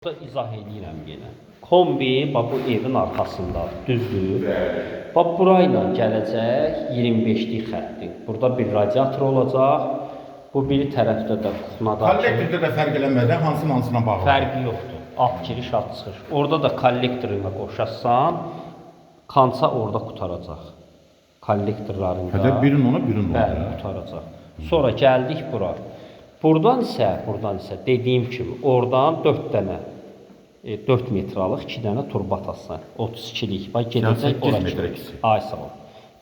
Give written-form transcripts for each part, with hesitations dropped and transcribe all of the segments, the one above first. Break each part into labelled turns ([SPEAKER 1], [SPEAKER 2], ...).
[SPEAKER 1] Burada izah edirəm yenə. Kombi bu evin arxasında, düzdür. Burayla gələcək 25'lik xətdir. Burada bir radiator olacaq. Bu biri tərəfdə də kuxnadakı.
[SPEAKER 2] Kollektorda da fərq eləmədən hansına bağlı?
[SPEAKER 1] Fərqi yoxdur. Alt giriş, alt çıxış. Orada da kollektoruna qoşarsan, kanca orada qutaracaq. Kollektorlarında.
[SPEAKER 2] Hədə birin ona, birin ona.
[SPEAKER 1] Bəli, qutaracaq. Sonra gəldik bura. Buradan isə dediyim kimi oradan 4 dənə 4 metralıq 2 dənə turba atasan. 32'lik. Bax gedəcək ora kimi. Ay sağ ol.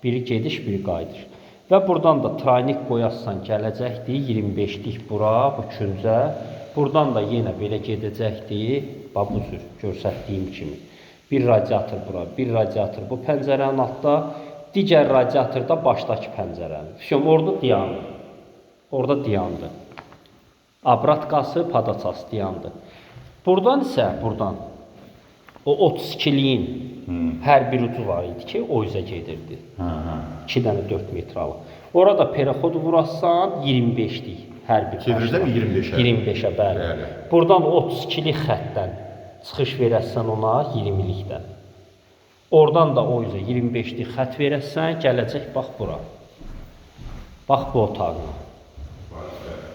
[SPEAKER 1] Biri gediş, biri qayıdış. Və buradan da traynik qoyarsan gələcəkdir 25'lik bura, bu küncə. Buradan da yenə belə gedəcəkdir. Bax bu cür göstərdiyim kimi. Bir radiator bura, bir radiator bu pəncərənin altında, digər radiator da başdakı pəncərənin. Füsun orada dayandı. Orada dayandı. Abratkası, padaçası dayandı. Buradan isə o 32'liyin hər bir ucu var idi ki, o üzə gedirdi. 2 dənə 4 metralıq. Orada perexod vurarsan 25'lik hər bir.
[SPEAKER 2] Çevirəcəm 25'ə.
[SPEAKER 1] 25'ə bəli. Buradan 32'lik xəttdən çıxış verəsən ona 20'likdən. Oradan da o üzə 25'lik xətt verəsən, gələcək bax bura. Bax bu otağına.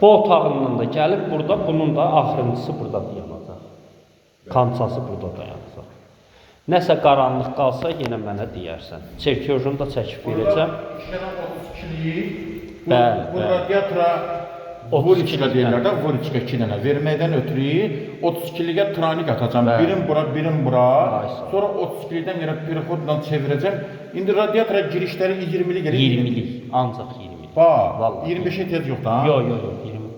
[SPEAKER 1] Bu otağından da gəlib burada, bunun da axırıncısı burada dayanacaq. Kançası burada dayanacaq. Nəsə qaranlıq qalsa yenə mənə deyərsən. Çerkojunu da çəkib verəcəm. Bəli,
[SPEAKER 2] bu radiatora 32'lə deyirlər də, 2 dənə verməkdən ötürü 32'yə tranik atacağım. Birin bura, birin bura. Sonra 32'dən yerə perihodla çevirəcəm. İndi radiatora girişləri 20'lik gəlir.
[SPEAKER 1] 20'lik, ancaq 20'lik.
[SPEAKER 2] Bax, 25'ə tez yox da.
[SPEAKER 1] Yox,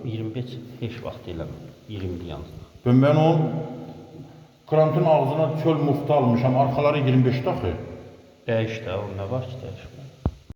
[SPEAKER 1] 25 heç vaxt eləməm. 20'lik ancaq.
[SPEAKER 2] Ben o krantın ağzına çöl muftu almışam. Arxaları 25'də axı.
[SPEAKER 1] Dəyişdə, o nə var ki, dəyişmə.